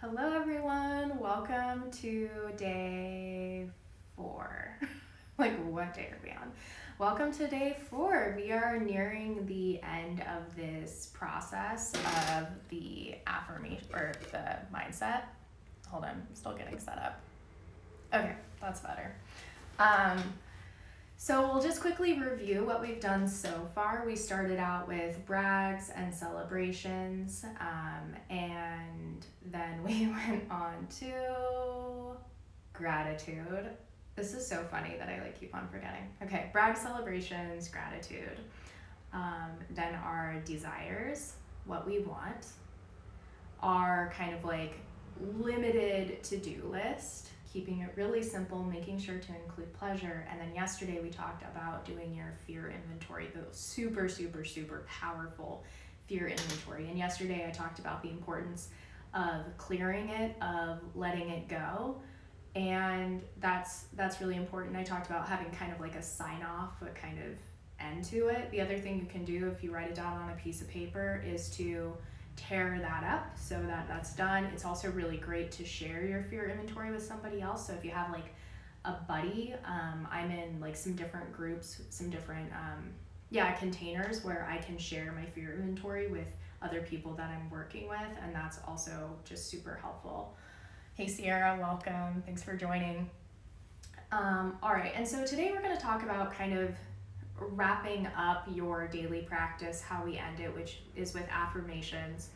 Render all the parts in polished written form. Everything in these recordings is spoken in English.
Hello, everyone. Welcome to day 4. What day are we on? Welcome to day 4. We are nearing the end of this process of the affirmation or the mindset. Hold on, I'm still getting set up. Okay, that's better. So we'll just quickly review what we've done so far. We started out with brags and celebrations, and then we went on to gratitude. This is so funny that I keep on forgetting. Okay, brag, celebrations, gratitude. Then our desires, what we want, our kind of limited to-do list, keeping it really simple, making sure to include pleasure. And then yesterday we talked about doing your fear inventory, the super, super, super powerful fear inventory. And yesterday I talked about the importance of clearing it, of letting it go. And that's really important. I talked about having kind of a sign off, a kind of end to it. The other thing you can do if you write it down on a piece of paper is to tear that up so that that's done. It's also really great to share your fear inventory with somebody else. So if you have a buddy, I'm in some different groups, some different containers where I can share my fear inventory with other people that I'm working with, and that's also just super helpful. Hey Sierra, welcome. Thanks for joining. All right, and so today we're going to talk about kind of wrapping up your daily practice, how we end it, which is with affirmations.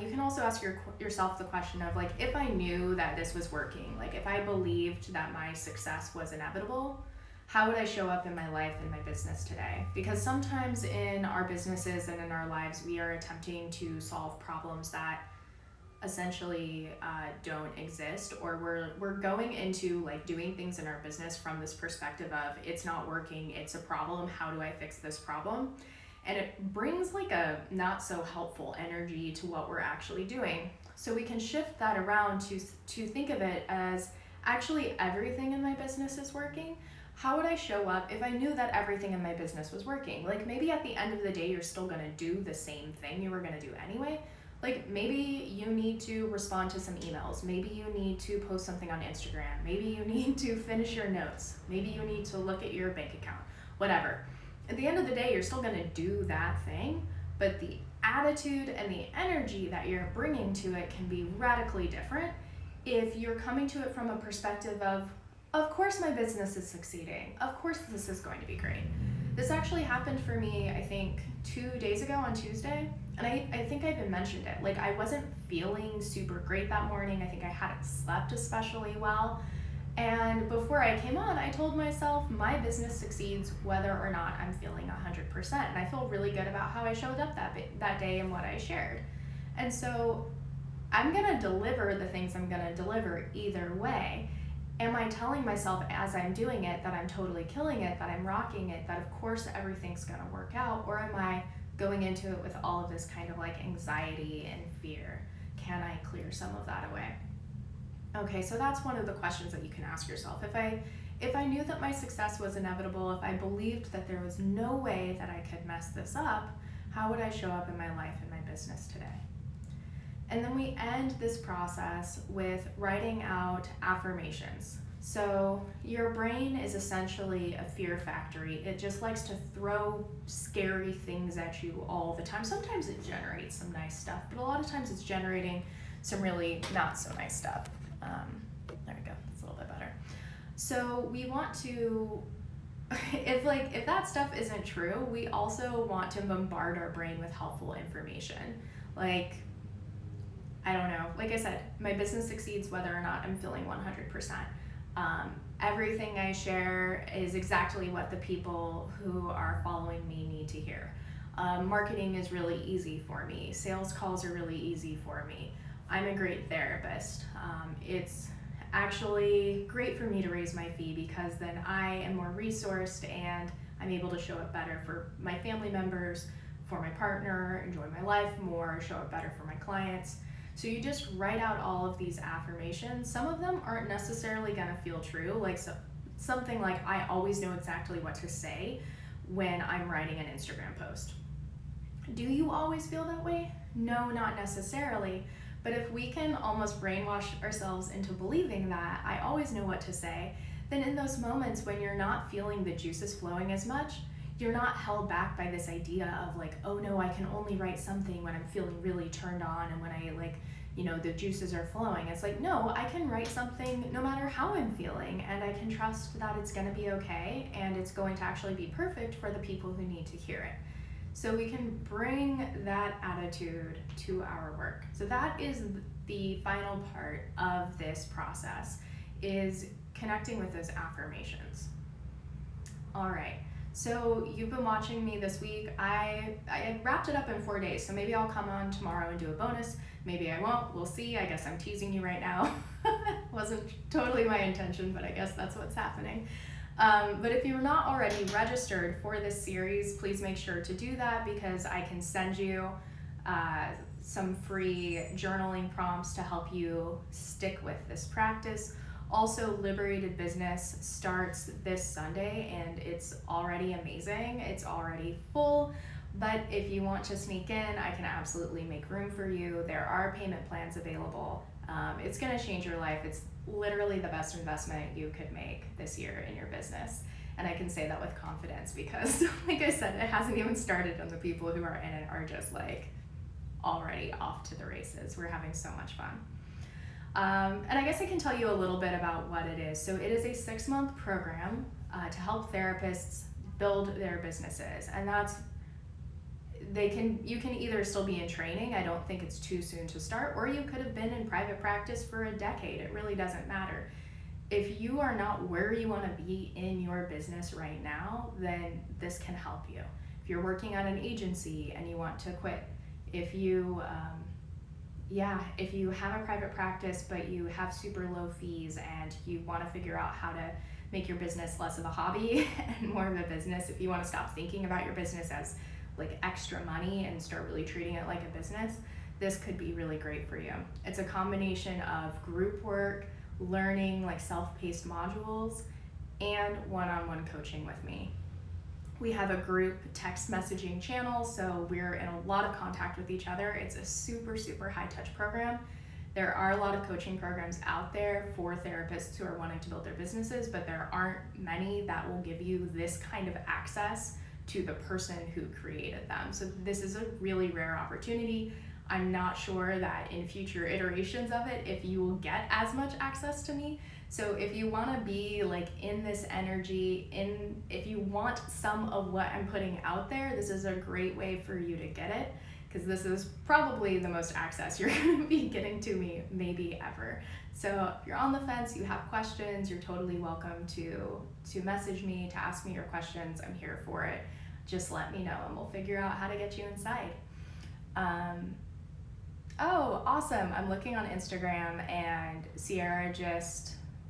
You can also ask yourself the question of if I knew that this was working, if I believed that my success was inevitable, how would I show up in my life and my business today? Because sometimes in our businesses and in our lives, we are attempting to solve problems that essentially don't exist, or we're going into doing things in our business from this perspective of it's not working, it's a problem, how do I fix this problem? And it brings a not so helpful energy to what we're actually doing. So we can shift that around to think of it as actually everything in my business is working. How would I show up if I knew that everything in my business was working? Maybe at the end of the day you're still going to do the same thing you were going to do anyway. Maybe you need to respond to some emails. Maybe you need to post something on Instagram. Maybe you need to finish your notes. Maybe you need to look at your bank account. Whatever. At the end of the day, you're still going to do that thing, but the attitude and the energy that you're bringing to it can be radically different if you're coming to it from a perspective of course my business is succeeding. Of course this is going to be great. This actually happened for me, I think, 2 days ago on Tuesday. And I think I even mentioned it. I wasn't feeling super great that morning. I think I hadn't slept especially well. And before I came on, I told myself my business succeeds whether or not I'm feeling 100%. And I feel really good about how I showed up that day and what I shared. And so I'm going to deliver the things I'm going to deliver either way. Am I telling myself as I'm doing it that I'm totally killing it, that I'm rocking it, that of course everything's going to work out? Or am I going into it with all of this kind of anxiety and fear? Can I clear some of that away? Okay, so that's one of the questions that you can ask yourself. If I knew that my success was inevitable, if I believed that there was no way that I could mess this up, how would I show up in my life and my business today? And then we end this process with writing out affirmations. So your brain is essentially a fear factory. It just likes to throw scary things at you all the time. Sometimes it generates some nice stuff, but a lot of times it's generating some really not so nice stuff. There we go, that's a little bit better. So we want to, if that stuff isn't true, we also want to bombard our brain with helpful information. I don't know, like I said, my business succeeds whether or not I'm feeling 100%. Everything I share is exactly what the people who are following me need to hear. Marketing is really easy for me. Sales calls are really easy for me. I'm a great therapist. It's actually great for me to raise my fee because then I am more resourced and I'm able to show up better for my family members, for my partner, enjoy my life more, show up better for my clients. So you just write out all of these affirmations. Some of them aren't necessarily gonna feel true, something like I always know exactly what to say when I'm writing an Instagram post. Do you always feel that way? No, not necessarily. But if we can almost brainwash ourselves into believing that, I always know what to say, then in those moments when you're not feeling the juices flowing as much, you're not held back by this idea of like, oh no, I can only write something when I'm feeling really turned on and when I like, the juices are flowing. It's like, no, I can write something no matter how I'm feeling, and I can trust that it's going to be okay and it's going to actually be perfect for the people who need to hear it. So we can bring that attitude to our work. So that is the final part of this process, is connecting with those affirmations. All right. So you've been watching me this week. I wrapped it up in 4 days, so maybe I'll come on tomorrow and do a bonus. Maybe I won't. We'll see. I guess I'm teasing you right now. Wasn't totally my intention, but I guess that's what's happening. But if you're not already registered for this series, please make sure to do that, because I can send you some free journaling prompts to help you stick with this practice. Also, Liberated Business starts this Sunday, and it's already amazing. It's already full, but if you want to sneak in, I can absolutely make room for you. There are payment plans available. It's going to change your life. It's literally the best investment you could make this year in your business. And I can say that with confidence because, like I said, it hasn't even started, and the people who are in it are just like already off to the races. We're having so much fun. And I guess I can tell you a little bit about what it is. So it is a 6-month program to help therapists build their businesses. And you can either still be in training. I don't think it's too soon to start, or you could have been in private practice for a decade. It really doesn't matter. If you are not where you want to be in your business right now, then this can help you. If you're working at an agency and you want to quit, if you have a private practice but you have super low fees and you want to figure out how to make your business less of a hobby and more of a business, if you want to stop thinking about your business as like extra money and start really treating it like a business, this could be really great for you. It's a combination of group work, learning like self-paced modules, and one-on-one coaching with me. We have a group text messaging channel, so we're in a lot of contact with each other. It's a super, super high-touch program. There are a lot of coaching programs out there for therapists who are wanting to build their businesses, but there aren't many that will give you this kind of access to the person who created them. So this is a really rare opportunity. I'm not sure that in future iterations of it, if you will get as much access to me. So if you want to be like in this energy, if you want some of what I'm putting out there, this is a great way for you to get it, because this is probably the most access you're going to be getting to me maybe ever. So if you're on the fence, you have questions, you're totally welcome to message me, to ask me your questions. I'm here for it. Just let me know and we'll figure out how to get you inside. Oh, awesome. I'm looking on Instagram and Sierra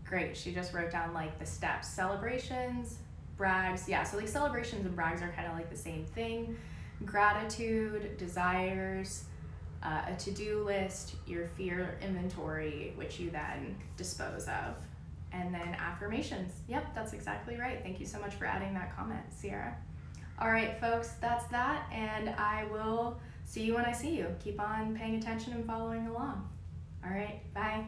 great, she just wrote down like the steps. Celebrations, brags, yeah, so like celebrations and brags are kind of like the same thing. Gratitude, desires, a to-do list, your fear inventory, which you then dispose of. And then affirmations. Yep, that's exactly right. Thank you so much for adding that comment, Sierra. All right, folks, that's that, and I will see you when I see you. Keep on paying attention and following along. All right, bye.